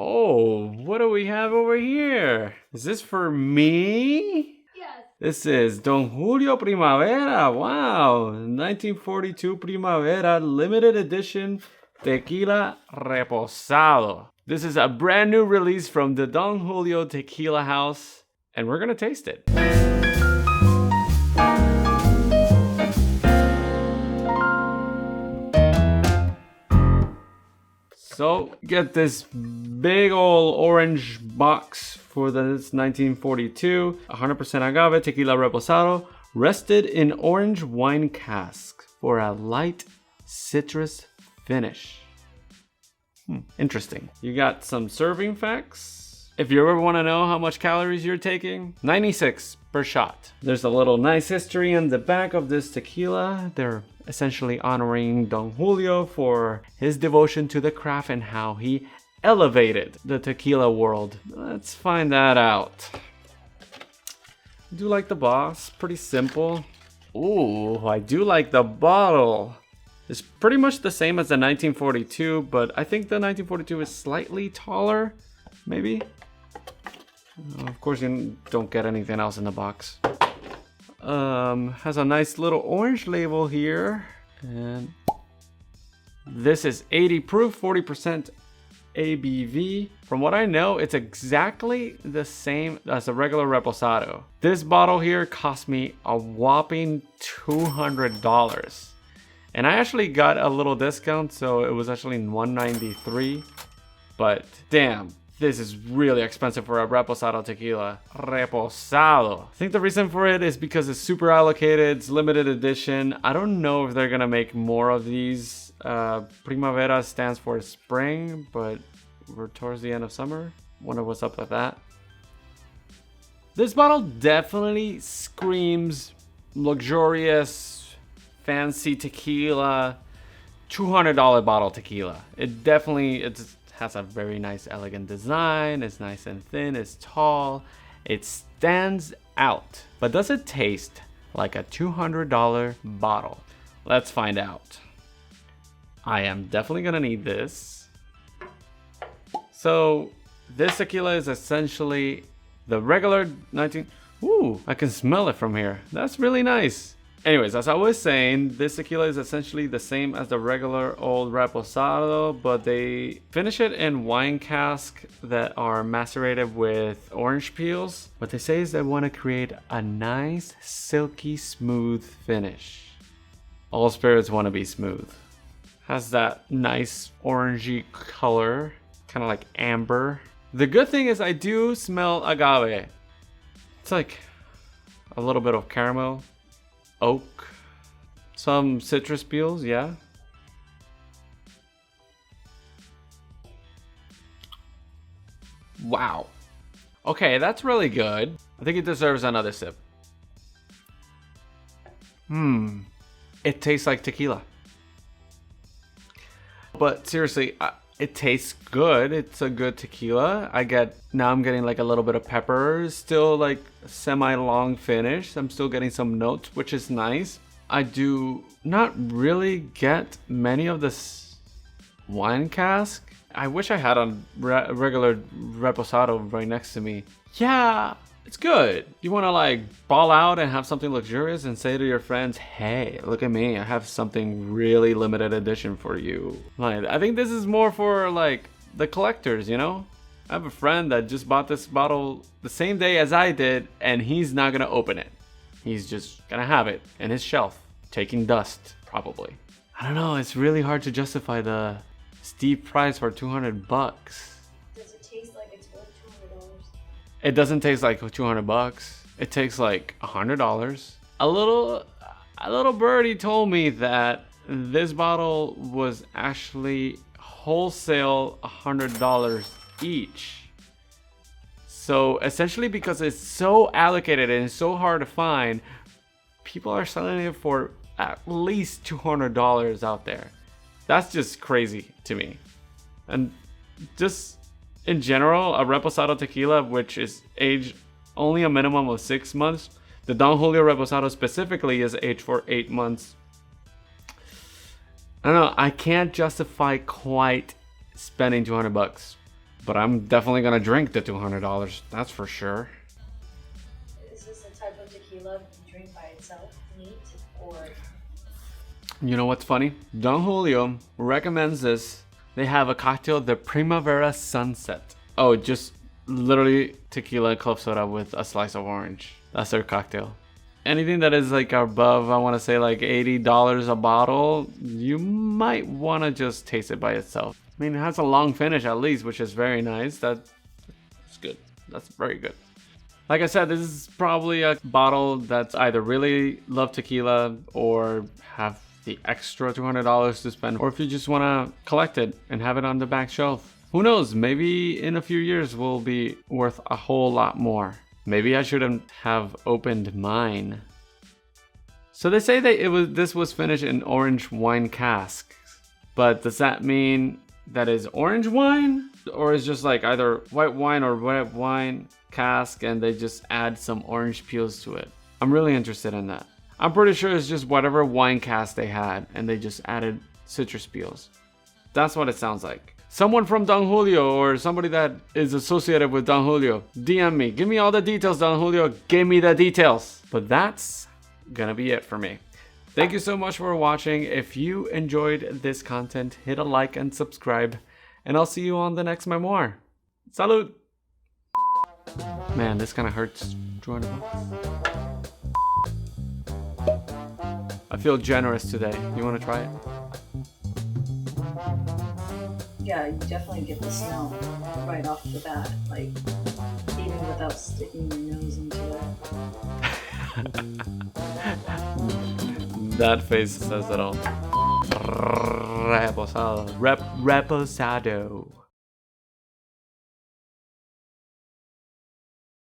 Oh, what do we have over here? Is this for me? Yes. This is Don Julio Primavera. Wow. 1942 Primavera limited edition Tequila Reposado. This is a brand new release from the Don Julio Tequila House, and we're gonna taste it. So, get this big old orange box for this 1942 100% agave tequila reposado, rested in orange wine cask for a light citrus finish. Interesting. You got some serving facts. If you ever want to know how much calories you're taking, 96 per shot. There's a little nice history in the back of this tequila. They're essentially honoring Don Julio for his devotion to the craft and how he elevated the tequila world. Let's find that out. I do like the box, pretty simple. Ooh, I do like the bottle. It's pretty much the same as the 1942, but I think the 1942 is slightly taller, maybe. Of course, you don't get anything else in the box. Has a nice little orange label here, and this is 80 proof, 40% ABV. From what I know, it's exactly the same as a regular Reposado. This bottle here cost me a whopping $200. And I actually got a little discount, so it was actually $193. But damn, this is really expensive for a Reposado tequila. Reposado. I think the reason for it is because it's super allocated, it's limited edition. I don't know if they're gonna make more of these. Primavera stands for spring, but we're towards the end of summer. Wonder what's up with that. This bottle definitely screams luxurious, fancy tequila, $200 bottle tequila. It has a very nice, elegant design. It's nice and thin. It's tall. It stands out. But does it taste like a $200 bottle? Let's find out. I am definitely gonna need this. So this tequila is essentially the regular 19. Ooh, I can smell it from here. That's really nice. Anyways, as I was saying, this tequila is essentially the same as the regular old Reposado, but they finish it in wine casks that are macerated with orange peels. What they say is they want to create a nice, silky, smooth finish. All spirits want to be smooth. Has that nice orangey color, kind of like amber. The good thing is I do smell agave. It's like a little bit of caramel, oak, some citrus peels, yeah. Wow. Okay, that's really good. I think it deserves another sip. It tastes like tequila. But seriously, it tastes good. It's a good tequila. Now I'm getting like a little bit of pepper. Still like semi-long finish. I'm still getting some notes, which is nice. I do not really get many of this wine cask. I wish I had a regular Reposado right next to me. Yeah, it's good. You want to like ball out and have something luxurious and say to your friends, hey, look at me, I have something really limited edition for you. Like, I think this is more for like the collectors, you know? I have a friend that just bought this bottle the same day as I did, and he's not gonna open it. He's just gonna have it in his shelf, taking dust, probably. I don't know, it's really hard to justify the steep price for $200. Does it taste like it's worth $200? It doesn't taste like $200. It tastes like $100. A little birdie told me that this bottle was actually wholesale $100 each. So essentially, because it's so allocated and it's so hard to find, people are selling it for at least $200 out there. That's just crazy to me. And just in general, a Reposado tequila, which is aged only a minimum of 6 months, the Don Julio Reposado specifically is aged for 8 months. I don't know, I can't justify quite spending $200. But I'm definitely gonna drink the $200, that's for sure. Is this a type of tequila you drink by itself, neat, or? You know what's funny? Don Julio recommends this. They have a cocktail, the Primavera Sunset. Oh, just literally tequila and club soda with a slice of orange. That's their cocktail. Anything that is like above, I want to say like $80 a bottle, you might want to just taste it by itself. I mean, it has a long finish at least, which is very nice. That's good. That's very good. Like I said, this is probably a bottle that's either really love tequila or have the extra $200 to spend, or if you just want to collect it and have it on the back shelf. Who knows, maybe in a few years will be worth a whole lot more. Maybe I shouldn't have opened mine. So they say that this was finished in orange wine cask, but does that mean that is orange wine, or is just like either white wine or red wine cask and they just add some orange peels to it? I'm really interested in that. I'm pretty sure it's just whatever wine cask they had and they just added citrus peels. That's what it sounds like. Someone from Don Julio or somebody that is associated with Don Julio, DM me. Give me all the details, Don Julio. Give me the details. But that's gonna be it for me. Thank you so much for watching. If you enjoyed this content, hit a like and subscribe. And I'll see you on the next memoir. Salud! Man, this kind of hurts. I feel generous today. You want to try it? Yeah, you definitely get the smell right off the bat, like even without sticking your nose into it. That face says it all. Reposado. Reposado.